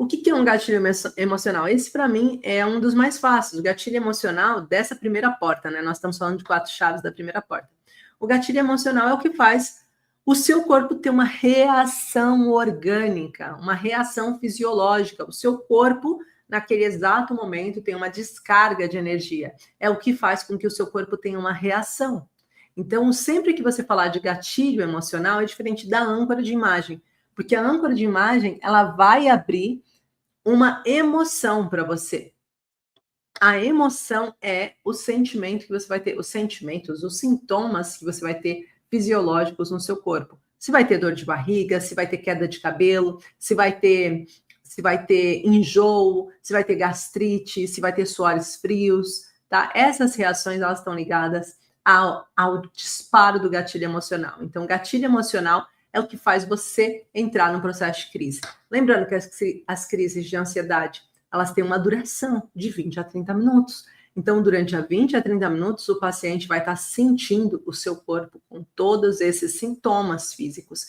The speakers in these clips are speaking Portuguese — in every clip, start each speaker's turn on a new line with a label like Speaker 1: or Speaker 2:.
Speaker 1: que é um gatilho emocional? Esse, para mim, é um dos mais fáceis. O gatilho emocional dessa primeira porta, né? Nós estamos falando de 4 chaves da primeira porta. O gatilho emocional é o que faz o seu corpo ter uma reação orgânica, uma reação fisiológica. O seu corpo, naquele exato momento, tem uma descarga de energia. É o que faz com que o seu corpo tenha uma reação. Então, sempre que você falar de gatilho emocional, é diferente da âncora de imagem. Porque a âncora de imagem, ela vai abrir uma emoção para você. A emoção é o sentimento que você vai ter, os sentimentos, os sintomas que você vai ter fisiológicos no seu corpo. Se vai ter dor de barriga, se vai ter queda de cabelo, se vai ter enjoo, se vai ter gastrite, se vai ter suores frios, tá? Essas reações, elas estão ligadas ao disparo do gatilho emocional. Então, gatilho emocional é o que faz você entrar num processo de crise. Lembrando que as crises de ansiedade, elas têm uma duração de 20 a 30 minutos. Então, durante 20 a 30 minutos, o paciente vai estar sentindo o seu corpo com todos esses sintomas físicos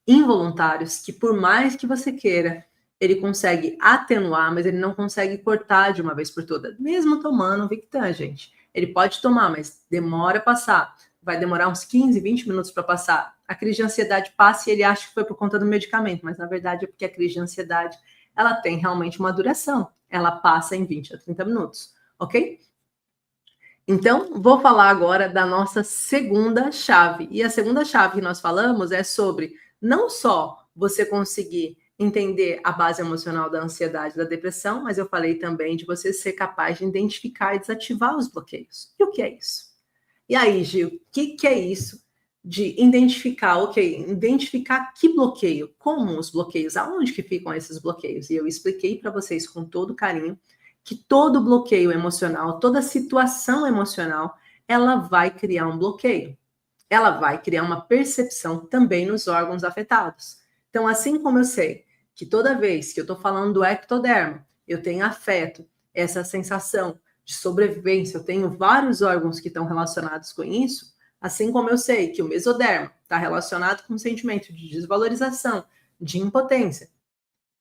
Speaker 1: involuntários, que por mais que você queira, ele consegue atenuar, mas ele não consegue cortar de uma vez por todas, mesmo tomando Victan, gente. Ele pode tomar, mas demora a passar. Vai demorar uns 15, 20 minutos para passar. A crise de ansiedade passa e ele acha que foi por conta do medicamento, mas na verdade é porque a crise de ansiedade, ela tem realmente uma duração. Ela passa em 20 a 30 minutos, ok? Então, vou falar agora da nossa segunda chave. E a segunda chave que nós falamos é sobre não só você conseguir entender a base emocional da ansiedade e da depressão, mas eu falei também de você ser capaz de identificar e desativar os bloqueios. E o que é isso? E aí, Gil, o que é isso de identificar, identificar que bloqueio, como os bloqueios, aonde que ficam esses bloqueios? E eu expliquei para vocês com todo carinho que todo bloqueio emocional, toda situação emocional, ela vai criar um bloqueio. Ela vai criar uma percepção também nos órgãos afetados. Então, assim como eu sei que toda vez que eu estou falando do ectodermo, eu tenho afeto, essa sensação de sobrevivência, eu tenho vários órgãos que estão relacionados com isso, assim como eu sei que o mesodermo está relacionado com o sentimento de desvalorização, de impotência,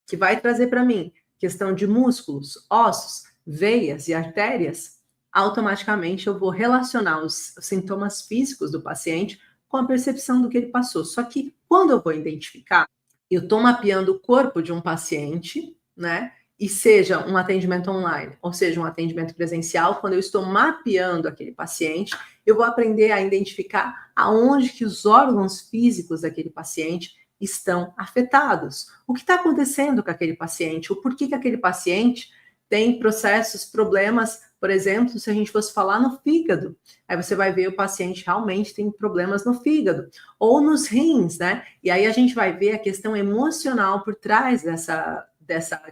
Speaker 1: que vai trazer para mim questão de músculos, ossos, veias e artérias, automaticamente eu vou relacionar os sintomas físicos do paciente com a percepção do que ele passou. Só que quando eu vou identificar, eu estou mapeando o corpo de um paciente, né? E seja um atendimento online, ou seja, um atendimento presencial, quando eu estou mapeando aquele paciente, eu vou aprender a identificar aonde que os órgãos físicos daquele paciente estão afetados. O que está acontecendo com aquele paciente? O porquê que aquele paciente tem processos, problemas, por exemplo, se a gente fosse falar no fígado, aí você vai ver o paciente realmente tem problemas no fígado, ou nos rins, né? E aí a gente vai ver a questão emocional por trás dessa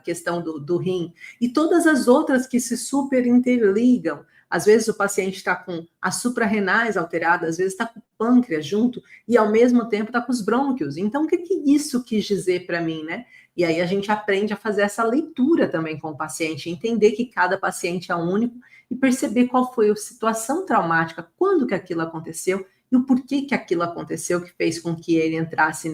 Speaker 1: questão do rim, e todas as outras que se super interligam. Às vezes o paciente está com as suprarrenais alteradas, às vezes está com o pâncreas junto, e ao mesmo tempo está com os brônquios. Então, o que isso quis dizer para mim, né? E aí a gente aprende a fazer essa leitura também com o paciente, entender que cada paciente é único e perceber qual foi a situação traumática, quando que aquilo aconteceu e o porquê que aquilo aconteceu que fez com que ele entrasse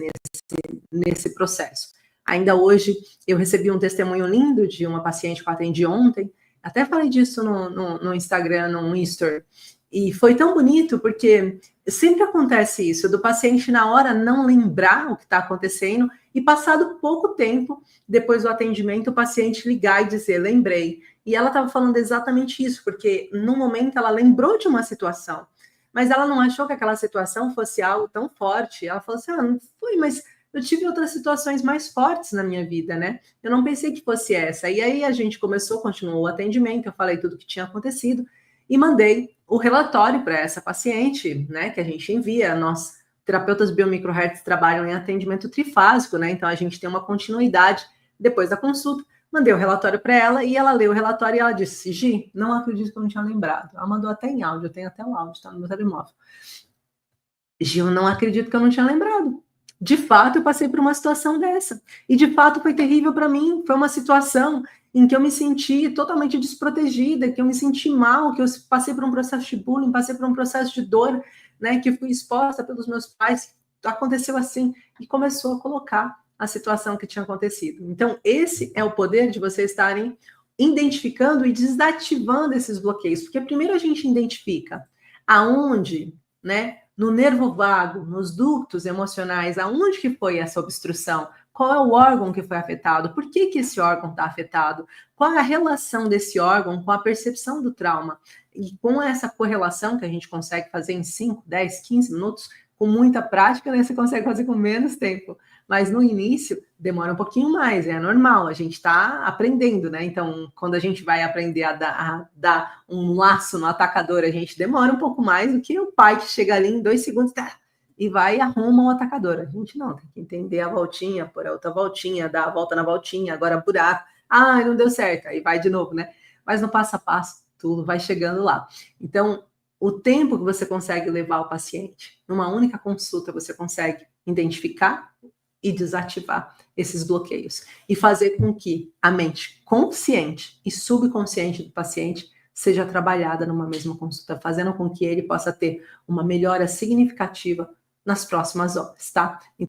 Speaker 1: nesse processo. Ainda hoje eu recebi um testemunho lindo de uma paciente que eu atendi ontem, até falei disso no Instagram, no Insta, e foi tão bonito porque sempre acontece isso, do paciente na hora não lembrar o que está acontecendo e passado pouco tempo, depois do atendimento, o paciente ligar e dizer, lembrei. E ela estava falando exatamente isso, porque no momento ela lembrou de uma situação, mas ela não achou que aquela situação fosse algo tão forte. Ela falou assim, não foi, mas eu tive outras situações mais fortes na minha vida, né? Eu não pensei que fosse essa. E aí a gente continuou o atendimento, eu falei tudo o que tinha acontecido e mandei o relatório para essa paciente, né? Que a gente envia. Nós, terapeutas biomicrohertz, trabalham em atendimento trifásico, né? Então a gente tem uma continuidade depois da consulta. Mandei o relatório para ela e ela leu o relatório e ela disse, Gi, não acredito que eu não tinha lembrado. Ela mandou até em áudio, eu tenho até o áudio, tá no meu telemóvel. Gi, eu não acredito que eu não tinha lembrado. De fato, eu passei por uma situação dessa. E, de fato, foi terrível para mim. Foi uma situação em que eu me senti totalmente desprotegida, que eu me senti mal, que eu passei por um processo de bullying, passei por um processo de dor, né, que fui exposta pelos meus pais. Aconteceu assim. E começou a colocar a situação que tinha acontecido. Então, esse é o poder de vocês estarem identificando e desativando esses bloqueios, porque primeiro a gente identifica aonde, né, no nervo vago, nos ductos emocionais, aonde que foi essa obstrução, qual é o órgão que foi afetado, por que esse órgão está afetado, qual é a relação desse órgão com a percepção do trauma, e com essa correlação que a gente consegue fazer em 5, 10, 15 minutos, com muita prática, né, você consegue fazer com menos tempo, mas no início demora um pouquinho mais, é normal, a gente está aprendendo, né? Então, quando a gente vai aprender a dar um laço no atacador, a gente demora um pouco mais do que o pai que chega ali em 2 segundos e vai e arruma um atacador. A gente não, tem que entender a voltinha, pôr a outra voltinha, dar a volta na voltinha, agora buraco, não deu certo, aí vai de novo, né? Mas no passo a passo, tudo vai chegando lá. Então, o tempo que você consegue levar o paciente, numa única consulta, você consegue identificar e desativar esses bloqueios e fazer com que a mente consciente e subconsciente do paciente seja trabalhada numa mesma consulta, fazendo com que ele possa ter uma melhora significativa nas próximas horas, tá?